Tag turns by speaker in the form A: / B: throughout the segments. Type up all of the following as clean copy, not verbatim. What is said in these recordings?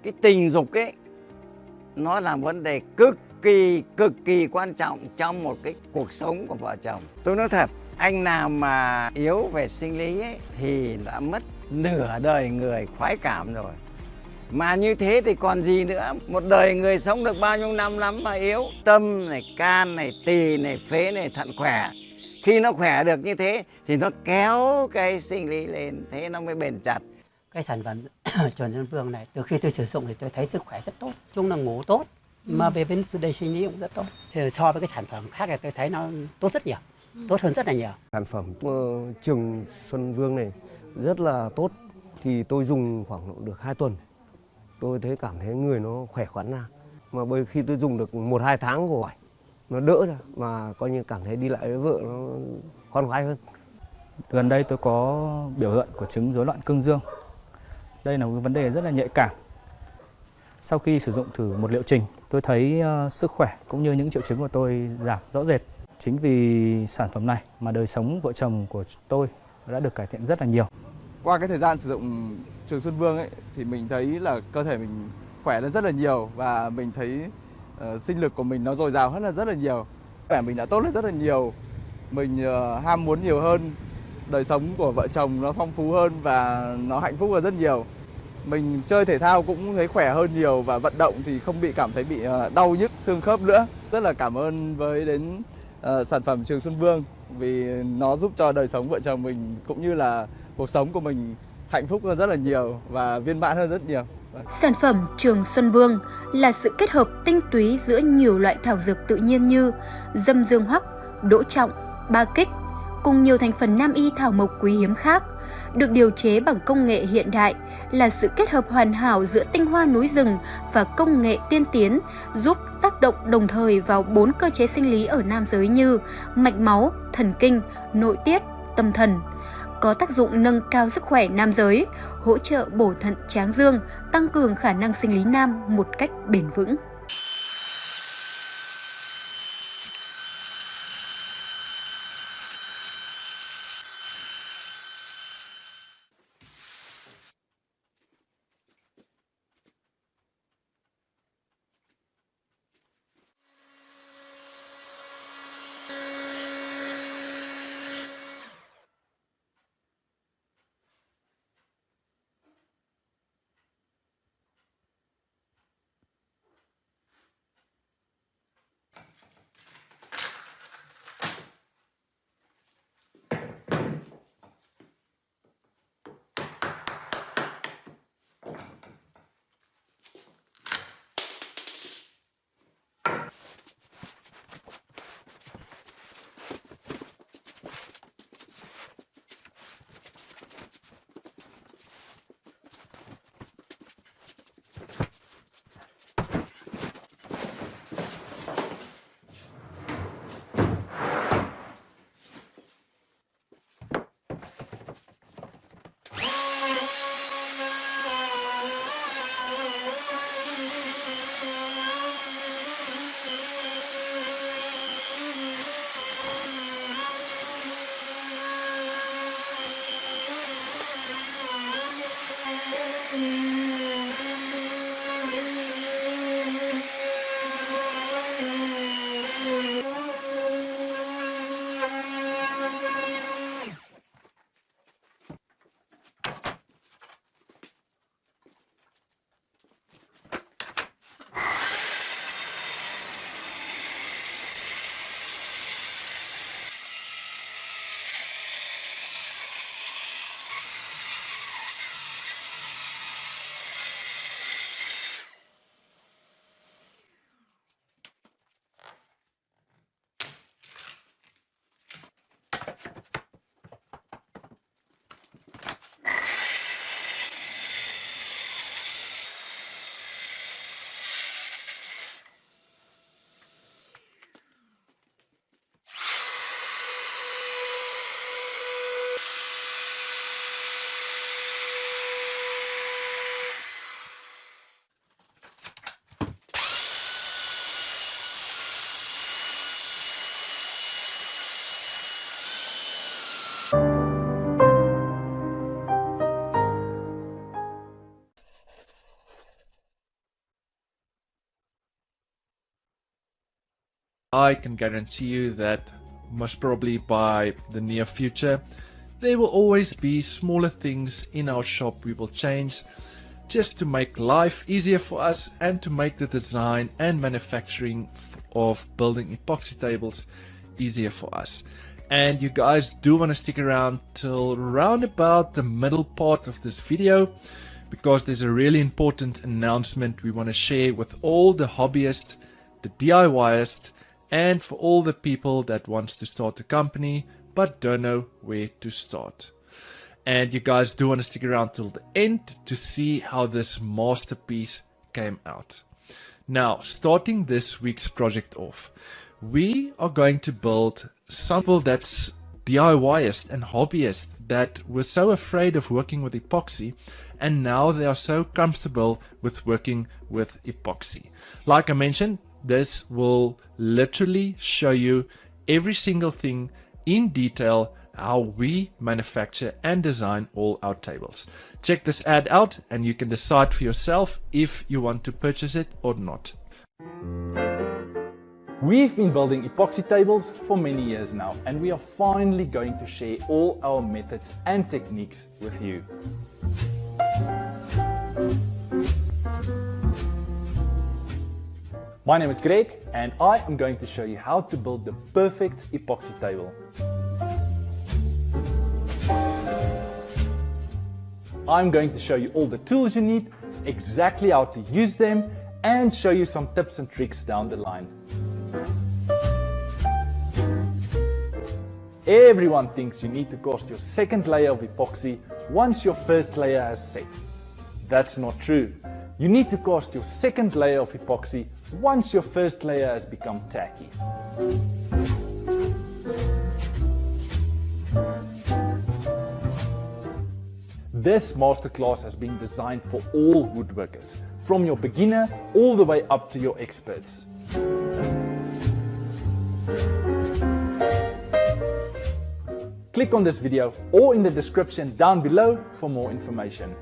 A: Cái tình dục ấy nó là vấn đề cực kỳ quan trọng trong một cái cuộc sống của vợ chồng. Tôi nói thật, anh nào mà yếu về sinh lý ấy, thì đã mất nửa đời người khoái cảm rồi. Mà như thế thì còn gì nữa. Một đời người sống được bao nhiêu năm lắm mà yếu. Tâm này, can này, tỳ này, phế này, thận khỏe. Khi nó khỏe được như thế thì nó kéo cái sinh lý lên, thế nó mới bền chặt.
B: Cái sản phẩm chuẩn Xuân Vương này, từ khi tôi sử dụng thì tôi thấy sức khỏe rất tốt. Chung là ngủ tốt, mà về bên đây sinh lý cũng rất tốt. So với cái sản phẩm khác thì tôi thấy nó tốt rất nhiều, tốt hơn rất là nhiều.
C: Sản phẩm Trường Xuân Vương này rất là tốt, thì tôi dùng khoảng được 2 tuần. Tôi cảm thấy người nó khỏe khoắn ra. Mà bởi khi tôi dùng được 1-2 tháng rồi, nó đỡ ra, mà coi như cảm thấy đi lại với vợ nó khoan khoái hơn.
D: Gần đây tôi có biểu hiện của chứng rối loạn cương dương. Đây là một vấn đề rất là nhạy cảm. Sau khi sử dụng thử một liệu trình, tôi thấy sức khỏe cũng như những triệu chứng của tôi giảm rõ rệt. Chính vì sản phẩm này mà đời sống vợ chồng của tôi đã được cải thiện rất là nhiều.
E: Qua cái thời gian sử dụng Trường Xuân Vương ấy, thì mình thấy là cơ thể mình khỏe lên rất là nhiều, và mình thấy sinh lực của mình nó dồi dào hơn là rất là nhiều. Khỏe mình đã tốt lên rất là nhiều. Mình ham muốn nhiều hơn, đời sống của vợ chồng nó phong phú hơn và nó hạnh phúc hơn rất nhiều. Mình chơi thể thao cũng thấy khỏe hơn nhiều, và vận động thì không cảm thấy bị đau nhức xương khớp nữa. Rất là cảm ơn đến sản phẩm Trường Xuân Vương, vì nó giúp cho đời sống vợ chồng mình cũng như là cuộc sống của mình hạnh phúc hơn rất là nhiều và viên mãn hơn rất nhiều.
F: Sản phẩm Trường Xuân Vương là sự kết hợp tinh túy giữa nhiều loại thảo dược tự nhiên như dâm dương hoắc, đỗ trọng, ba kích cùng nhiều thành phần nam y thảo mộc quý hiếm khác, được điều chế bằng công nghệ hiện đại, là sự kết hợp hoàn hảo giữa tinh hoa núi rừng và công nghệ tiên tiến, giúp tác động đồng thời vào 4 cơ chế sinh lý ở nam giới như mạch máu, thần kinh, nội tiết, tâm thần. Có tác dụng nâng cao sức khỏe nam giới, hỗ trợ bổ thận tráng dương, tăng cường khả năng sinh lý nam một cách bền vững.
G: I can guarantee you that most probably by the near future, there will always be smaller things in our shop we will change just to make life easier for us and to make the design and manufacturing of building epoxy tables easier for us. And you guys do want to stick around till around about the middle part of this video, because there's a really important announcement we want to share with all the hobbyists, the DIYists, and for all the people that wants to start a company but don't know where to start. And you guys do want to stick around till the end to see how this masterpiece came out. Now, starting this week's project off, we are going to build something that's DIYists and hobbyists that were so afraid of working with epoxy, and now they are so comfortable with working with epoxy. Like I mentioned, this will literally show you every single thing in detail, how we manufacture and design all our tables. Check this ad out and you can decide for yourself if you want to purchase it or not.
H: We've been building epoxy tables for many years now, and we are finally going to share all our methods and techniques with you. My name is Greg, and I am going to show you how to build the perfect epoxy table. I'm going to show you all the tools you need, exactly how to use them, and show you some tips and tricks down the line. Everyone thinks you need to cast your second layer of epoxy once your first layer has set. That's not true. You need to cast your second layer of epoxy once your first layer has become tacky. This masterclass has been designed for all woodworkers, from your beginner all the way up to your experts. Click on this video or in the description down below for more information.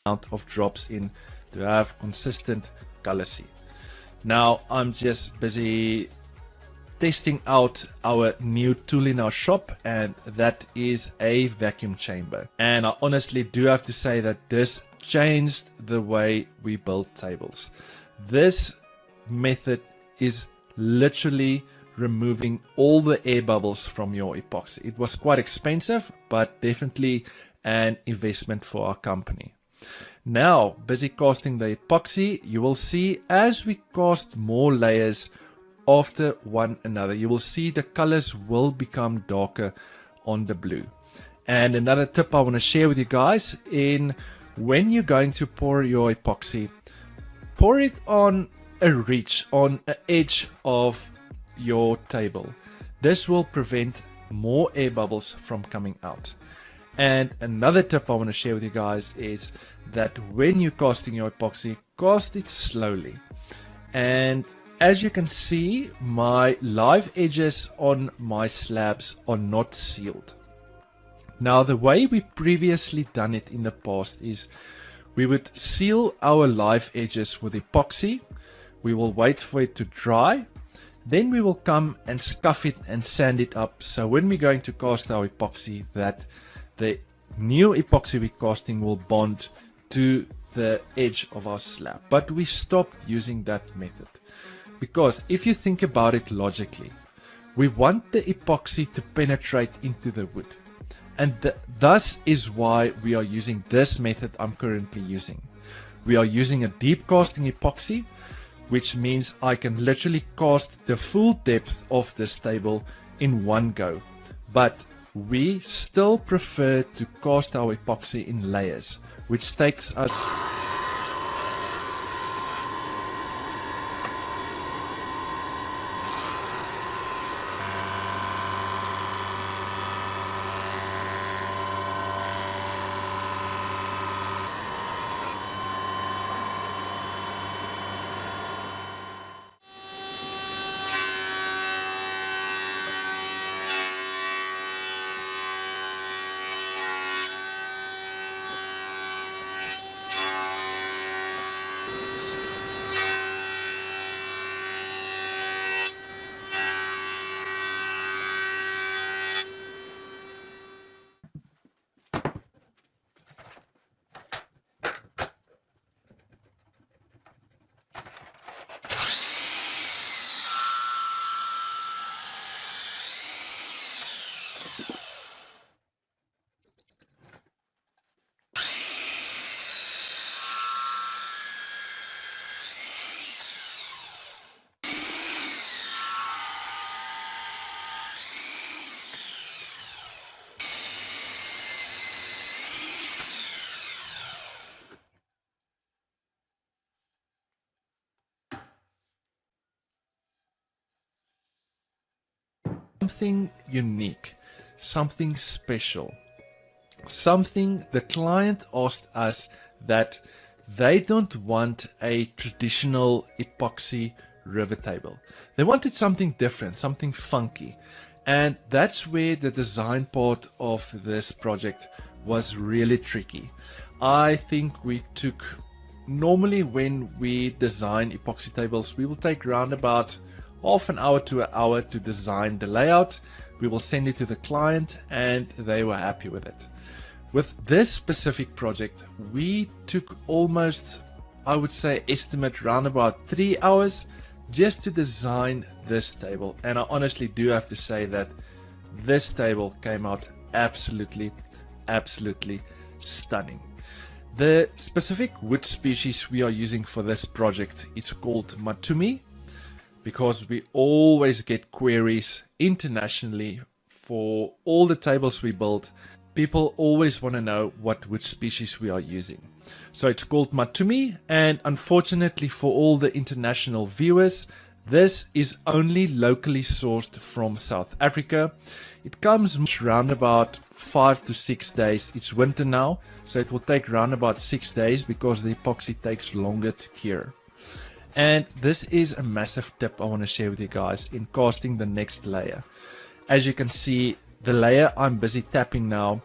G: amount of drops in to have consistent color. Now I'm just busy testing out our new tool in our shop, and that is a vacuum chamber. And I honestly do have to say that this changed the way we build tables. This method is literally removing all the air bubbles from your epoxy. It was quite expensive, but definitely an investment for our company. Now, busy casting the epoxy, you will see as we cast more layers after one another, you will see the colors will become darker on the blue. And another tip I want to share with you guys, when you're going to pour your epoxy, pour it on a ridge, on an edge of your table. This will prevent more air bubbles from coming out. And another tip I want to share with you guys is that when you're casting your epoxy, cast it slowly. And as you can see, my live edges on my slabs are not sealed. Now, the way we previously done it in the past is we would seal our live edges with epoxy. We will wait for it to dry. Then we will come and scuff it and sand it up. So when we're going to cast our epoxy, that the new epoxy we're casting will bond to the edge of our slab. But we stopped using that method. Because if you think about it logically, we want the epoxy to penetrate into the wood. And thus is why we are using this method I'm currently using. We are using a deep casting epoxy, which means I can literally cast the full depth of this table in one go. But we still prefer to cast our epoxy in layers, which takes us something unique, something special, something the client asked us that they don't want a traditional epoxy river table. They wanted something different, something funky. And that's where the design part of this project was really tricky. I think we took, normally when we design epoxy tables, we will take around about half an hour to an hour to design the layout. We will send it to the client and they were happy with it. With this specific project, we took almost, I would say, estimate around about 3 hours just to design this table. And I honestly do have to say that this table came out absolutely stunning. The specific wood species we are using for this project, it's called Matumi, because we always get queries internationally for all the tables we build. People always want to know what wood species we are using. So it's called Matumi, and unfortunately for all the international viewers, this is only locally sourced from South Africa. It comes around about 5 to 6 days. It's winter now, so it will take around about 6 days because the epoxy takes longer to cure. And this is a massive tip I want to share with you guys in casting the next layer. As you can see, the layer I'm busy tapping now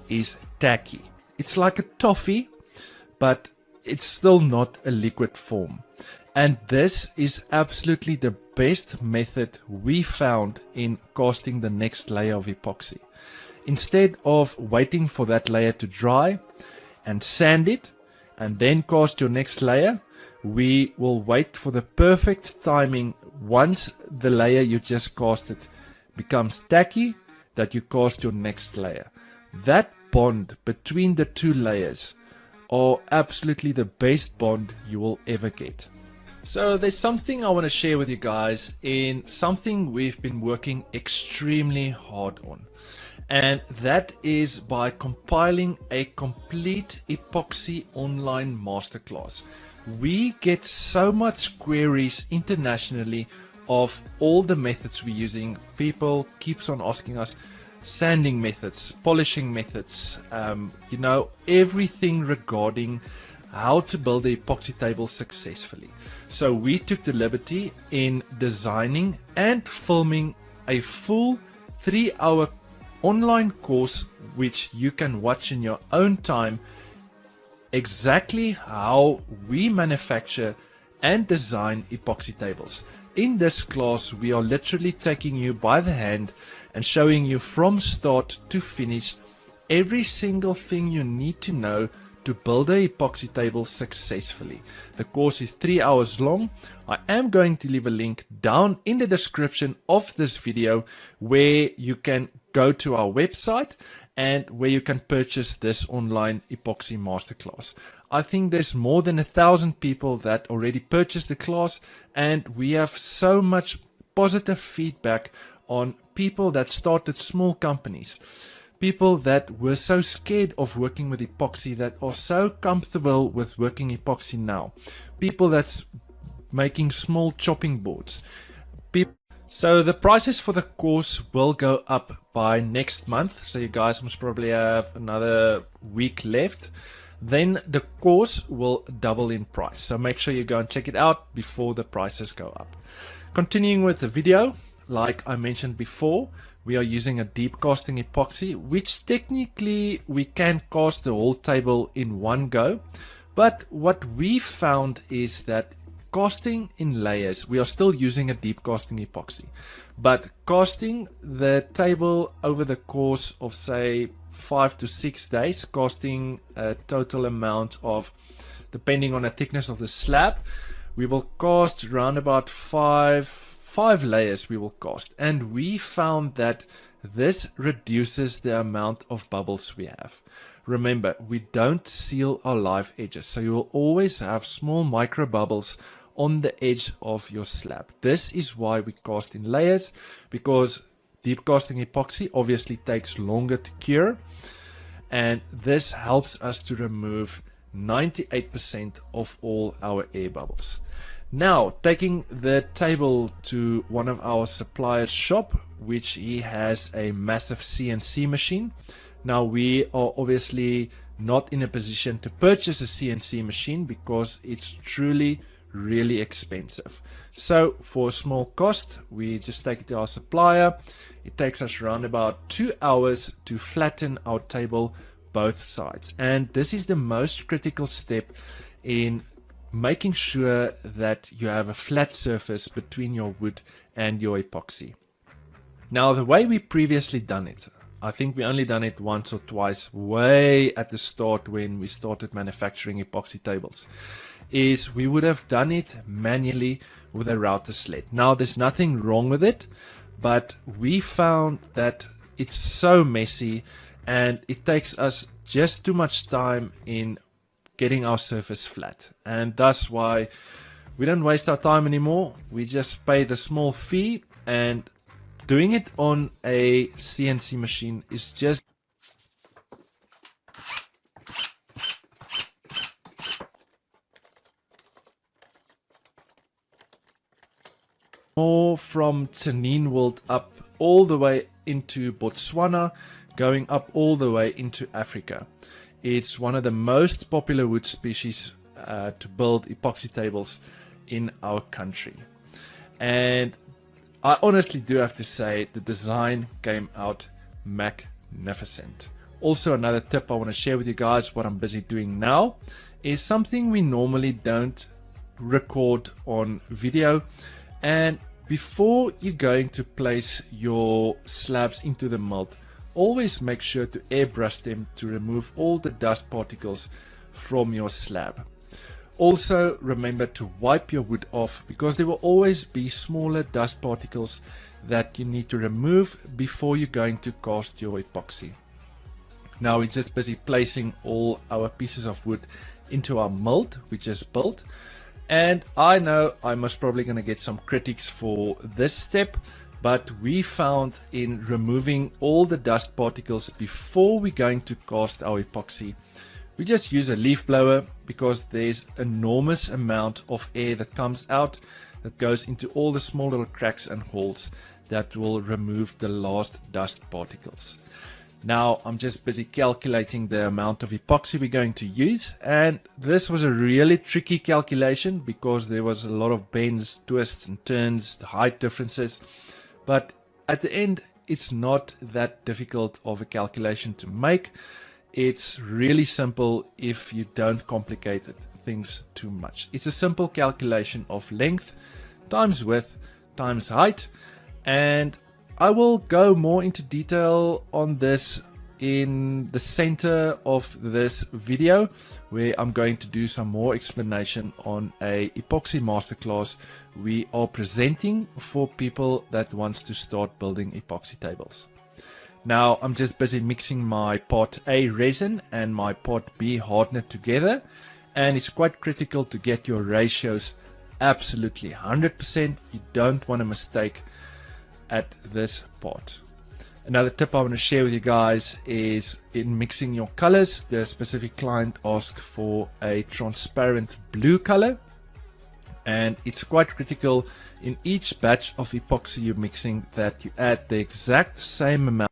G: is tacky. It's like a toffee, but it's still not a liquid form. And this is absolutely the best method we found in casting the next layer of epoxy. Instead of waiting for that layer to dry and sand it and then cast your next layer, we will wait for the perfect timing once the layer you just casted becomes tacky, that you cast your next layer. That bond between the two layers are absolutely the best bond you will ever get. So there's something I want to share with you guys in something we've been working extremely hard on. And that is by compiling a complete epoxy online masterclass. We get so much queries internationally of all the methods we're using. People keeps on asking us sanding methods, polishing methods, everything regarding how to build an epoxy table successfully. So we took the liberty in designing and filming a full 3-hour online course which you can watch in your own time, exactly how we manufacture and design epoxy tables. In this class, we are literally taking you by the hand and showing you from start to finish every single thing you need to know to build an epoxy table successfully. The course is 3 hours long. I am going to leave a link down in the description of this video where you can go to our website and where you can purchase this online epoxy masterclass. I think there's more than 1,000 people that already purchased the class, and we have so much positive feedback on people that started small companies, people that were so scared of working with epoxy that are so comfortable with working epoxy now, people that's making small chopping boards. So the prices for the course will go up by next month, so you guys must probably have another week left. Then the course will double in price, so make sure you go and check it out before the prices go up. Continuing with the video, like I mentioned before, we are using a deep casting epoxy, which technically we can cast the whole table in one go, but what we found is that casting in layers, we are still using a deep casting epoxy, but casting the table over the course of say 5 to 6 days, casting a total amount of, depending on the thickness of the slab, we will cast around about five layers we will cast, and we found that this reduces the amount of bubbles we have. Remember, we don't seal our live edges, so you will always have small micro bubbles on the edge of your slab. This is why we cast in layers, because deep casting epoxy obviously takes longer to cure, and this helps us to remove 98% of all our air bubbles. Now, taking the table to one of our suppliers' shop, which he has a massive CNC machine. Now, we are obviously not in a position to purchase a CNC machine because it's truly really expensive. So for a small cost, we just take it to our supplier. It takes us around about 2 hours to flatten our table both sides, and this is the most critical step in making sure that you have a flat surface between your wood and your epoxy. Now, the way we previously done it, I think we only done it once or twice way at the start when we started manufacturing epoxy tables, is we would have done it manually with a router sled. Now, there's nothing wrong with it, but we found that it's so messy and it takes us just too much time in getting our surface flat, and that's why we don't waste our time anymore. We just pay the small fee, and doing it on a CNC machine is just more from Tseninwald up all the way into Botswana, going up all the way into Africa. It's one of the most popular wood species to build epoxy tables in our country. And I honestly do have to say the design came out magnificent. Also, another tip I want to share with you guys, what I'm busy doing now, is something we normally don't record on video. And before you're going to place your slabs into the mold, always make sure to airbrush them to remove all the dust particles from your slab. Also remember to wipe your wood off, because there will always be smaller dust particles that you need to remove before you're going to cast your epoxy. Now we're just busy placing all our pieces of wood into our mold we just built. And I know I'm most probably going to get some critics for this step, but we found in removing all the dust particles before we're going to cast our epoxy, we just use a leaf blower, because there's enormous amount of air that comes out that goes into all the small little cracks and holes that will remove the last dust particles. Now I'm just busy calculating the amount of epoxy we're going to use, and this was a really tricky calculation because there was a lot of bends, twists and turns, height differences, but at the end it's not that difficult of a calculation to make. It's really simple if you don't complicate things too much. It's a simple calculation of length times width times height, and I will go more into detail on this in the center of this video, where I'm going to do some more explanation on a epoxy masterclass we are presenting for people that wants to start building epoxy tables. Now I'm just busy mixing my part A resin and my part B hardener together, and it's quite critical to get your ratios absolutely 100%. You don't want a mistake at this part. Another tip I want to share with you guys is in mixing your colors. The specific client asked for a transparent blue color, and it's quite critical in each batch of epoxy you're mixing that you add the exact same amount